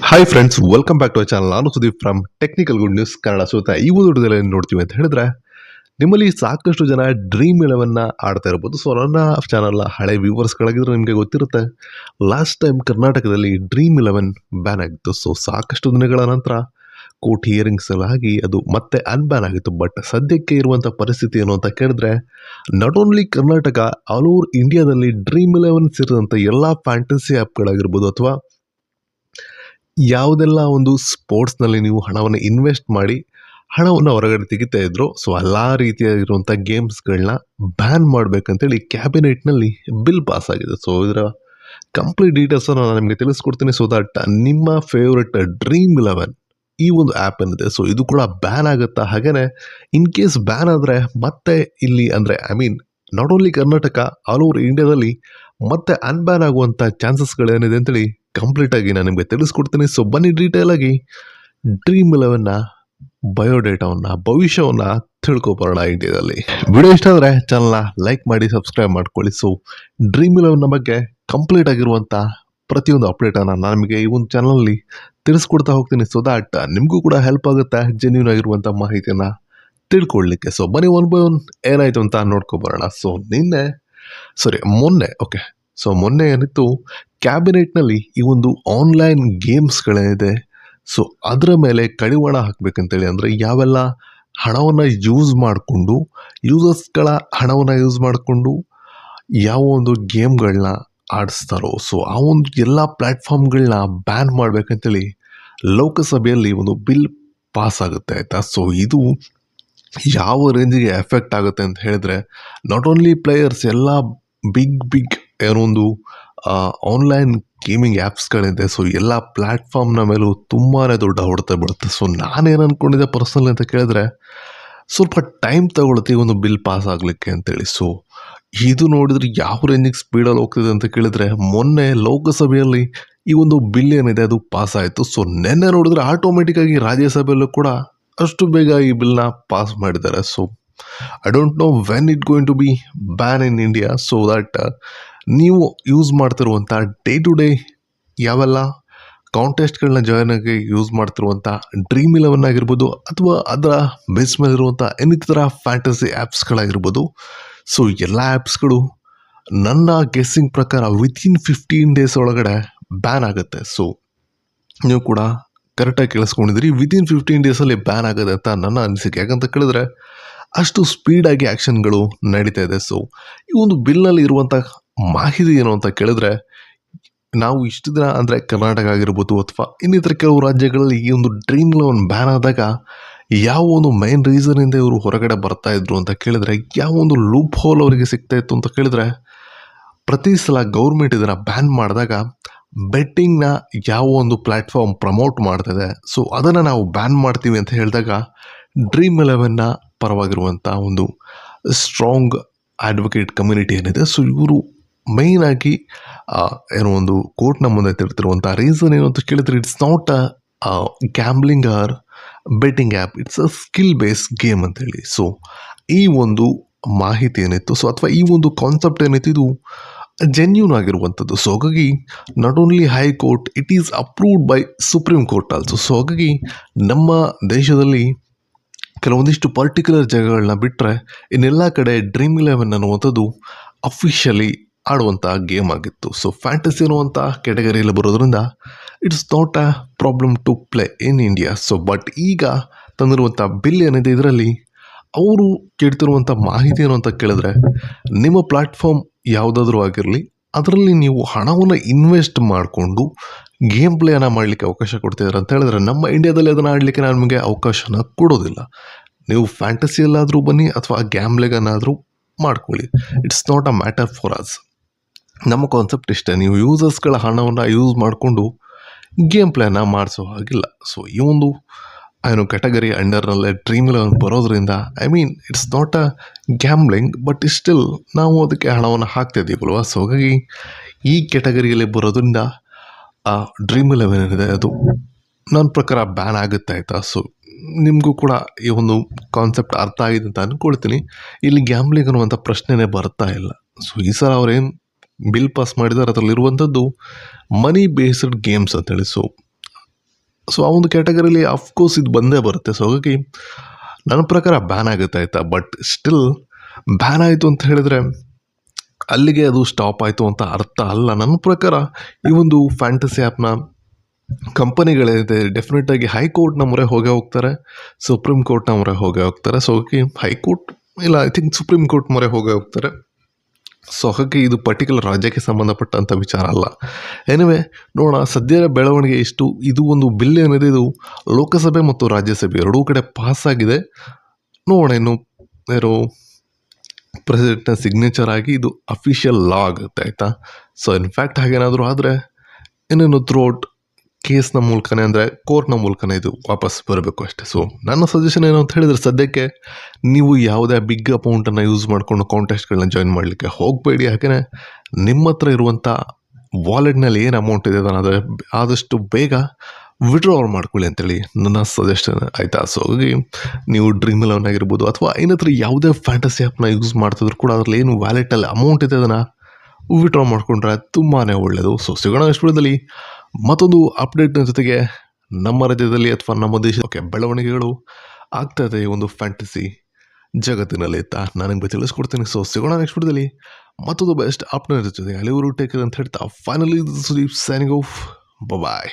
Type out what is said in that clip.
Hi friends, welcome back to channel. ನಾನು Sudeep from technical good news Kannada. ಈ ಒಂದು ವಿಡಿಯೋದಲ್ಲಿ ಏನು ನೋಡ್ತೀವಿ ಅಂತ ಹೇಳಿದ್ರೆ, ನಿಮ್ಮಲ್ಲಿ ಸಾಕಷ್ಟು ಜನ ಡ್ರೀಮ್ 11 ಆಡ್ತಾ ಇರ್ಬೋದು. ನನ್ನ ಚಾನಲ್ನ ಹಳೆ ವ್ಯೂವರ್ಸ್ಗಳಾಗಿದ್ರೆ ನಿಮಗೆ ಗೊತ್ತಿರುತ್ತೆ, ಲಾಸ್ಟ್ ಟೈಮ್ ಕರ್ನಾಟಕದಲ್ಲಿ ಡ್ರೀಮ್ 11 ಬ್ಯಾನ್ ಆಗಿತ್ತು. ಸಾಕಷ್ಟು ದಿನಗಳ ನಂತರ ಕೋರ್ಟ್ ಹಿಯರಿಂಗ್ಸ್ ಎಲ್ಲ ಆಗಿ ಅದು ಮತ್ತೆ ಅನ್ಬ್ಯಾನ್ ಆಗಿತ್ತು. ಬಟ್ ಸದ್ಯಕ್ಕೆ ಇರುವಂಥ ಪರಿಸ್ಥಿತಿ ಏನು ಅಂತ ಕೇಳಿದ್ರೆ, not only Karnataka, all over ಇಂಡಿಯಾದಲ್ಲಿ ಡ್ರೀಮ್ 11 ಸೇರಿದಂಥ ಎಲ್ಲ ಫ್ಯಾಂಟಸಿ ಆ್ಯಪ್ಗಳಾಗಿರ್ಬೋದು ಅಥವಾ ಯಾವುದೆಲ್ಲ ಒಂದು ಸ್ಪೋರ್ಟ್ಸ್ನಲ್ಲಿ ನೀವು ಹಣವನ್ನು ಇನ್ವೆಸ್ಟ್ ಮಾಡಿ ಹಣವನ್ನು ಹೊರಗಡೆ ತೆಗಿತಾ ಇದ್ರು, ಎಲ್ಲ ರೀತಿಯಾಗಿರುವಂಥ ಗೇಮ್ಸ್ಗಳನ್ನ ಬ್ಯಾನ್ ಮಾಡಬೇಕಂತೇಳಿ ಕ್ಯಾಬಿನೆಟ್ನಲ್ಲಿ ಬಿಲ್ ಪಾಸ್ ಆಗಿದೆ. ಇದರ ಕಂಪ್ಲೀಟ್ ಡೀಟೇಲ್ಸನ್ನು ನಾನು ನಿಮಗೆ ತಿಳಿಸ್ಕೊಡ್ತೀನಿ. ದಟ್ ನಿಮ್ಮ ಫೇವ್ರೆಟ್ ಡ್ರೀಮ್ 11 ಈ ಒಂದು ಆ್ಯಪ್ ಏನಿದೆ, ಇದು ಕೂಡ ಬ್ಯಾನ್ ಆಗುತ್ತಾ, ಹಾಗೆಯೇ ಇನ್ ಕೇಸ್ ಬ್ಯಾನ್ ಆದರೆ ಮತ್ತೆ ಇಲ್ಲಿ ಅಂದರೆ not only Karnataka, all over ಇಂಡಿಯಾದಲ್ಲಿ ಮತ್ತೆ ಅನ್ಬ್ಯಾನ್ ಆಗುವಂಥ ಚಾನ್ಸಸ್ಗಳೇನಿದೆ ಅಂತೇಳಿ ಕಂಪ್ಲೀಟಾಗಿ ನಾನು ನಿಮಗೆ ತಿಳಿಸ್ಕೊಡ್ತೀನಿ. ಬನ್ನಿ ಡೀಟೇಲ್ ಆಗಿ ಡ್ರೀಮ್ 11ನ ಬಯೋಡೇಟಾವನ್ನು, ಭವಿಷ್ಯವನ್ನು ತಿಳ್ಕೊಬರೋಣ ಇಂಡಿಯಾದಲ್ಲಿ. ವಿಡಿಯೋ ಇಷ್ಟ ಆದರೆ ಚಾನಲ್ನ ಲೈಕ್ ಮಾಡಿ, ಸಬ್ಸ್ಕ್ರೈಬ್ ಮಾಡ್ಕೊಳ್ಳಿ. ಡ್ರೀಮ್ 11ನ ಬಗ್ಗೆ ಕಂಪ್ಲೀಟ್ ಆಗಿರುವಂಥ ಪ್ರತಿಯೊಂದು ಅಪ್ಡೇಟನ್ನು ನಾನು ನಿಮಗೆ ಈ ಒಂದು ಚಾನಲಲ್ಲಿ ತಿಳಿಸ್ಕೊಡ್ತಾ ಹೋಗ್ತೀನಿ. ದಟ್ ನಿಮಗೂ ಕೂಡ ಹೆಲ್ಪ್ ಆಗುತ್ತೆ ಜೆನ್ಯೂನ್ ಆಗಿರುವಂಥ ಮಾಹಿತಿಯನ್ನು ತಿಳ್ಕೊಳ್ಳಿಕ್ಕೆ. ಬನ್ನಿ ಒನ್ ಬೈ ಒನ್ ಏನಾಯಿತು ಅಂತ ನೋಡ್ಕೊಬರೋಣ. ಮೊನ್ನೆ ಏನಿತ್ತು, ಕ್ಯಾಬಿನೆಟ್ನಲ್ಲಿ ಈ ಒಂದು ಆನ್ಲೈನ್ ಗೇಮ್ಸ್ಗಳೇನಿದೆ, ಅದರ ಮೇಲೆ ಕಡಿವಾಣ ಹಾಕಬೇಕಂತೇಳಿ, ಅಂದರೆ ಯಾವೆಲ್ಲ ಹಣವನ್ನು ಯೂಸ್ ಮಾಡಿಕೊಂಡು, ಯೂಸರ್ಸ್ಗಳ ಹಣವನ್ನು ಯೂಸ್ ಮಾಡಿಕೊಂಡು ಯಾವ ಒಂದು ಗೇಮ್ಗಳನ್ನ ಆಡಿಸ್ತಾರೋ, ಆ ಒಂದು ಎಲ್ಲ ಪ್ಲ್ಯಾಟ್ಫಾರ್ಮ್ಗಳನ್ನ ಬ್ಯಾನ್ ಮಾಡಬೇಕಂತೇಳಿ ಲೋಕಸಭೆಯಲ್ಲಿ ಒಂದು ಬಿಲ್ ಪಾಸ್ ಆಗುತ್ತೆ, ಆಯಿತಾ. ಇದು ಯಾವ ರೇಂಜಿಗೆ ಎಫೆಕ್ಟ್ ಆಗುತ್ತೆ ಅಂತ ಹೇಳಿದ್ರೆ, ನಾಟ್ ಓನ್ಲಿ ಪ್ಲೇಯರ್ಸ್, ಎಲ್ಲ ಬಿಗ್ ಏನೊಂದು ಆನ್ಲೈನ್ ಗೇಮಿಂಗ್ ಆ್ಯಪ್ಸ್ಗಳಿದೆ, ಎಲ್ಲ ಪ್ಲ್ಯಾಟ್ಫಾರ್ಮ್ನ ಮೇಲೂ ತುಂಬಾ ದೊಡ್ಡ ಹೊಡೆತ ಬೀಳುತ್ತೆ. ನಾನೇನು ಅಂದ್ಕೊಂಡಿದ್ದೆ ಪರ್ಸನಲ್ ಅಂತ ಕೇಳಿದ್ರೆ, ಸ್ವಲ್ಪ ಟೈಮ್ ತಗೊಳುತ್ತೆ ಈ ಒಂದು ಬಿಲ್ ಪಾಸ್ ಆಗಲಿಕ್ಕೆ ಅಂತೇಳಿ. ಇದು ನೋಡಿದ್ರೆ ಯಾವ ರೇಂಜಿಗೆ ಸ್ಪೀಡಲ್ಲಿ ಹೋಗ್ತಿದೆ ಅಂತ ಕೇಳಿದ್ರೆ, ಮೊನ್ನೆ ಲೋಕಸಭೆಯಲ್ಲಿ ಈ ಒಂದು ಬಿಲ್ ಏನಿದೆ ಅದು ಪಾಸ್ ಆಯಿತು. ನೆನ್ನೆ ನೋಡಿದ್ರೆ ಆಟೋಮೆಟಿಕ್ಕಾಗಿ ರಾಜ್ಯಸಭೆಯಲ್ಲೂ ಕೂಡ ಅಷ್ಟು ಬೇಗ ಈ ಬಿಲ್ನ ಪಾಸ್ ಮಾಡಿದ್ದಾರೆ. I don't know when it going to be ban in India. That ನೀವು ಯೂಸ್ ಮಾಡ್ತಿರುವಂಥ ಡೇ ಟು ಡೇ ಯಾವೆಲ್ಲ ಕಾಂಟೆಸ್ಟ್ಗಳನ್ನ ಜಾಯ್ನ್ ಆಗಿ ಯೂಸ್ ಮಾಡ್ತಿರುವಂಥ ಡ್ರೀಮ್ 11 ಆಗಿರ್ಬೋದು, ಅಥವಾ ಅದರ ಬೇಸ್ ಮೇಲಿರುವಂಥ ಇನ್ನಿತರ ಫ್ಯಾಂಟಸಿ ಆ್ಯಪ್ಸ್ಗಳಾಗಿರ್ಬೋದು, ಎಲ್ಲ ಆ್ಯಪ್ಸ್ಗಳು ನನ್ನ ಗೆಸ್ಸಿಂಗ್ ಪ್ರಕಾರ ವಿತಿನ್ 15 ಡೇಸ್ ಒಳಗಡೆ ಬ್ಯಾನ್ ಆಗುತ್ತೆ. ನೀವು ಕೂಡ ಕರೆಕ್ಟಾಗಿ ಕೇಳಿಸ್ಕೊಂಡಿದ್ದೀರಿ, ವಿತಿನ್ 15 ಡೇಸಲ್ಲಿ ಬ್ಯಾನ್ ಆಗುತ್ತೆ ಅಂತ ನನ್ನ ಅನಿಸಿಕೆ. ಯಾಕಂತ ಕೇಳಿದ್ರೆ ಅಷ್ಟು ಸ್ಪೀಡಾಗಿ ಆ್ಯಕ್ಷನ್ಗಳು ನಡೀತಾ ಇದೆ. ಈ ಒಂದು ಬಿಲ್ನಲ್ಲಿ ಇರುವಂಥ ಮಾಹಿತಿ ಏನು ಅಂತ ಕೇಳಿದ್ರೆ, ನಾವು ಇಷ್ಟು ದಿನ ಅಂದರೆ ಕರ್ನಾಟಕ ಆಗಿರ್ಬೋದು ಅಥವಾ ಇನ್ನಿತರ ಕೆಲವು ರಾಜ್ಯಗಳಲ್ಲಿ ಈ ಒಂದು ಡ್ರೀಮ್ 11 ಬ್ಯಾನ್ ಆದಾಗ ಯಾವ ಒಂದು ಮೈನ್ ರೀಸನಿಂದ ಇವರು ಹೊರಗಡೆ ಬರ್ತಾ ಇದ್ರು ಅಂತ ಕೇಳಿದ್ರೆ, ಯಾವ ಒಂದು ಲೂಪ್ ಹೋಲ್ ಅವರಿಗೆ ಸಿಗ್ತಾ ಇತ್ತು ಅಂತ ಕೇಳಿದ್ರೆ, ಪ್ರತಿ ಸಲ ಗೌರ್ಮೆಂಟ್ ಇದನ್ನು ಬ್ಯಾನ್ ಮಾಡಿದಾಗ ಬೆಟ್ಟಿಂಗ್ನ ಯಾವ ಒಂದು ಪ್ಲ್ಯಾಟ್ಫಾರ್ಮ್ ಪ್ರಮೋಟ್ ಮಾಡ್ತಿದೆ, ಅದನ್ನು ನಾವು ಬ್ಯಾನ್ ಮಾಡ್ತೀವಿ ಅಂತ ಹೇಳಿದಾಗ ಡ್ರೀಮ್ 11ನ ಪರವಾಗಿರುವಂಥ ಒಂದು ಸ್ಟ್ರಾಂಗ್ ಅಡ್ವೊಕೇಟ್ ಕಮ್ಯುನಿಟಿ ಏನಿದೆ, ಇವರು ಮೈನಾಗಿ ಏನೋ ಒಂದು ಕೋರ್ಟ್ನ ಮುಂದೆ ತಿರ್ತಿರುವಂಥ ರೀಸನ್ ಏನು ಅಂತ ಕೇಳಿದ್ರೆ, it's not a gambling or betting app, it's a skill base game ಅಂತೇಳಿ. ಈ ಒಂದು ಮಾಹಿತಿ ಏನಿತ್ತು, ಅಥವಾ ಈ ಒಂದು ಕಾನ್ಸೆಪ್ಟ್ ಏನಿತ್ತು, ಇದು ಜೆನ್ಯೂನ್ ಆಗಿರುವಂಥದ್ದು. ಹಾಗಾಗಿ not only high court, it is approved by supreme court also. ಹಾಗಾಗಿ ನಮ್ಮ ದೇಶದಲ್ಲಿ ಕೆಲವೊಂದಿಷ್ಟು ಪರ್ಟಿಕ್ಯುಲರ್ ಜಾಗಗಳನ್ನ ಬಿಟ್ಟರೆ ಇನ್ನೆಲ್ಲ ಕಡೆ ಡ್ರೀಮ್ 11 ಅನ್ನುವಂಥದ್ದು ಅಫಿಷಿಯಲಿ ಆಡುವಂಥ ಗೇಮ್ ಆಗಿತ್ತು. ಫ್ಯಾಂಟಸಿ ಅನ್ನುವಂಥ ಕ್ಯಾಟಗರಿಯಲ್ಲಿ ಬರೋದ್ರಿಂದ it's not a problem to play in India. But ಈಗ ತಂದಿರುವಂಥ ಬಿಲ್ ಏನಿದೆ, ಇದರಲ್ಲಿ ಅವರು ಕೇಳ್ತಿರುವಂಥ ಮಾಹಿತಿ ಏನು ಅಂತ ಕೇಳಿದ್ರೆ, ನಿಮ್ಮ ಪ್ಲ್ಯಾಟ್ಫಾರ್ಮ್ ಯಾವುದಾದ್ರೂ ಆಗಿರಲಿ, ಅದರಲ್ಲಿ ನೀವು ಹಣವನ್ನು ಇನ್ವೆಸ್ಟ್ ಮಾಡಿಕೊಂಡು ಗೇಮ್ ಪ್ಲೇಯನ್ನು ಮಾಡಲಿಕ್ಕೆ ಅವಕಾಶ ಕೊಡ್ತಿದ್ದಾರೆ ಅಂತ ಹೇಳಿದ್ರೆ, ನಮ್ಮ ಇಂಡಿಯಾದಲ್ಲಿ ಅದನ್ನು ಆಡಲಿಕ್ಕೆ ನಮಗೆ ಅವಕಾಶನ ಕೊಡೋದಿಲ್ಲ. ನೀವು ಫ್ಯಾಂಟಸಿಯಲ್ಲಾದರೂ ಬನ್ನಿ ಅಥವಾ ಗ್ಯಾಮ್ಲಿಗನ್ನಾದರೂ ಮಾಡ್ಕೊಳ್ಳಿ, it's not a matter for us. ನಮ್ಮ ಕಾನ್ಸೆಪ್ಟ್ ಇಷ್ಟೇ, ನೀವು ಯೂಸರ್ಸ್ಗಳ ಹಣವನ್ನು ಯೂಸ್ ಮಾಡಿಕೊಂಡು ಗೇಮ್ ಪ್ಲೇನ ಮಾಡಿಸೋ ಹಾಗಿಲ್ಲ. ಈ ಒಂದು ಕ್ಯಾಟಗರಿ ಅಂಡರ್ನಲ್ಲೇ ಡ್ರೀಮ್ 11 ಬರೋದ್ರಿಂದ, it's not a gambling, but still ನಾವು ಅದಕ್ಕೆ ಹಣವನ್ನು ಹಾಕ್ತಿದ್ದೀವಲ್ವ. ಹಾಗಾಗಿ ಈ ಕ್ಯಾಟಗರಿಯಲ್ಲಿ ಬರೋದ್ರಿಂದ ಡ್ರೀಮ್ 11 ಏನಿದೆ ಅದು ನನ್ನ ಪ್ರಕಾರ ಬ್ಯಾನ್ ಆಗುತ್ತೆ, ಆಯಿತಾ. ನಿಮಗೂ ಕೂಡ ಈ ಒಂದು ಕಾನ್ಸೆಪ್ಟ್ ಅರ್ಥ ಆಗಿದೆ ಅಂತ ಅಂದ್ಕೊಳ್ತೀನಿ. ಇಲ್ಲಿ ಗ್ಯಾಮ್ಲಿಂಗ್ ಅನ್ನುವಂಥ ಪ್ರಶ್ನೆನೇ ಬರ್ತಾ ಇಲ್ಲ. ಈ ಸಲ ಅವ್ರೇನು ಬಿಲ್ ಪಾಸ್ ಮಾಡಿದ್ದಾರೆ, ಅದರಲ್ಲಿರುವಂಥದ್ದು ಮನಿ ಬೇಸ್ಡ್ ಗೇಮ್ಸ್ ಅಂತೇಳಿ. ಸೊ ಆ ಒಂದು ಕ್ಯಾಟಗರಿಲಿ ಅಫ್ಕೋರ್ಸ್ ಇದು ಬಂದೇ ಬರುತ್ತೆ. ಸೊ ಹಾಗಾಗಿ ನನ್ನ ಪ್ರಕಾರ ಬ್ಯಾನ್ ಆಗುತ್ತೆ ಆಯಿತಾ. ಬಟ್ ಸ್ಟಿಲ್ ಬ್ಯಾನ್ ಆಯಿತು ಅಂತ ಹೇಳಿದ್ರೆ ಅಲ್ಲಿಗೆ ಅದು ಸ್ಟಾಪ್ ಆಯಿತು ಅಂತ ಅರ್ಥ ಅಲ್ಲ. ನನ್ನ ಪ್ರಕಾರ ಈ ಒಂದು ಫ್ಯಾಂಟಸಿ ಆ್ಯಪ್ನ ಕಂಪನಿಗಳಿದೆ ಡೆಫಿನೆಟಾಗಿ ಹೈಕೋರ್ಟ್ನ ಮೊರೆ ಹೋಗೇ ಹೋಗ್ತಾರೆ, ಸುಪ್ರೀಂ ಕೋರ್ಟ್ನ ಮೊರೆ ಹೋಗೇ ಹೋಗ್ತಾರೆ. ಸೊ ಹಾಗಾಗಿ ಹೈಕೋರ್ಟ್ ಇಲ್ಲ, ಐ ಥಿಂಕ್ ಸುಪ್ರೀಂ ಕೋರ್ಟ್ ಮೊರೆ ಹೋಗೇ ಹೋಗ್ತಾರೆ. ಸೊ ಹಾಗಾಗಿ ಇದು ಪರ್ಟಿಕ್ಯುಲರ್ ರಾಜ್ಯಕ್ಕೆ ಸಂಬಂಧಪಟ್ಟಂಥ ವಿಚಾರ ಅಲ್ಲ. ಎನಿವೆ ನೋಡೋಣ, ಸದ್ಯದ ಬೆಳವಣಿಗೆ ಇಷ್ಟು. ಇದು ಒಂದು ಬಿಲ್ ಏನಿದೆ ಇದು ಲೋಕಸಭೆ ಮತ್ತು ರಾಜ್ಯಸಭೆ ಎರಡೂ ಕಡೆ ಪಾಸಾಗಿದೆ. ನೋಡೋಣ ಇನ್ನು ಯಾರು ಪ್ರೆಸಿಡೆಂಟ್ನ ಸಿಗ್ನೇಚರ್ ಆಗಿ ಇದು ಅಫಿಷಿಯಲ್ ಲಾ ಆಗುತ್ತೆ ಆಯಿತಾ. ಸೊ ಇನ್ಫ್ಯಾಕ್ಟ್ ಹಾಗೇನಾದರೂ ಆದರೆ ಇನ್ನೇನು ಥ್ರೂಔಟ್ ಕೇಸ್ನ ಮೂಲಕನೇ ಅಂದರೆ ಕೋರ್ಟ್ನ ಮೂಲಕನೇ ಇದು ವಾಪಸ್ ಬರಬೇಕು ಅಷ್ಟೇ. ಸೊ ನನ್ನ ಸಜೆಷನ್ ಏನು ಅಂತ ಹೇಳಿದರೆ, ಸದ್ಯಕ್ಕೆ ನೀವು ಯಾವುದೇ ಬಿಗ್ ಅಮೌಂಟನ್ನು ಯೂಸ್ ಮಾಡಿಕೊಂಡು ಕಾಂಟೆಸ್ಟ್ಗಳನ್ನ ಜಾಯಿನ್ ಮಾಡಲಿಕ್ಕೆ ಹೋಗಬೇಡಿ. ಹಾಗೆಯೇ ನಿಮ್ಮ ಹತ್ರ ಇರುವಂಥ ವಾಲೆಟ್ನಲ್ಲಿ ಏನು ಅಮೌಂಟ್ ಇದೆ ಅದನ್ನು ಆದರೆ ಆದಷ್ಟು ಬೇಗ ವಿಡ್ರಾವಲ್ ಮಾಡ್ಕೊಳ್ಳಿ ಅಂತೇಳಿ ನನ್ನ ಸಜೆಷನ್ ಆಯಿತಾ. ಸೊ ಹಾಗಾಗಿ ನೀವು ಡ್ರೀಮ್ ಎಲೆವನ್ ಆಗಿರ್ಬೋದು ಅಥವಾ ಏನತ್ರ ಯಾವುದೇ ಫ್ಯಾಂಟಸಿ ಆ್ಯಪ್ನ ಯೂಸ್ ಮಾಡ್ತಿದ್ರು ಕೂಡ ಅದರಲ್ಲಿ ಏನು ವ್ಯಾಲೆಟಲ್ಲಿ ಅಮೌಂಟ್ ಇದೆ ಅದನ್ನು ವಿಡ್ರಾ ಮಾಡಿಕೊಂಡ್ರೆ ತುಂಬಾ ಒಳ್ಳೆಯದು. ಸೊ ಸಿಗೋಣ ನೆಕ್ಸ್ಟ್ ವಿಡಿಯೋದಲ್ಲಿ ಮತ್ತೊಂದು ಅಪ್ಡೇಟ್ನ ಜೊತೆಗೆ. ನಮ್ಮ ರಾಜ್ಯದಲ್ಲಿ ಅಥವಾ ನಮ್ಮ ದೇಶಕ್ಕೆ ಬೆಳವಣಿಗೆಗಳು ಆಗ್ತಾ ಇದೆ ಈ ಒಂದು ಫ್ಯಾಂಟಸಿ ಜಗತ್ತಿನಲ್ಲಿ ಅಂತ ನನಗೆ ತಿಳಿಸ್ಕೊಡ್ತೀನಿ. ಸೊ ಸಿಗೋಣ ನೆಕ್ಸ್ಟ್ ವಿಡಿಯೋದಲ್ಲಿ ಮತ್ತೊಂದು ಬೆಸ್ಟ್ ಅಪ್ಡೇಟ್ ಜೊತೆಗೆ. ಅಲ್ಲಿವರು ಟೇಕ್ ಕೇರ್ ಅಂತ ಹೇಳ್ತಾ ಫೈನಲಿ ಸುದೀಪ್ ಸೈನಿಂಗ್ ಆಫ್. ಬಾಯ್.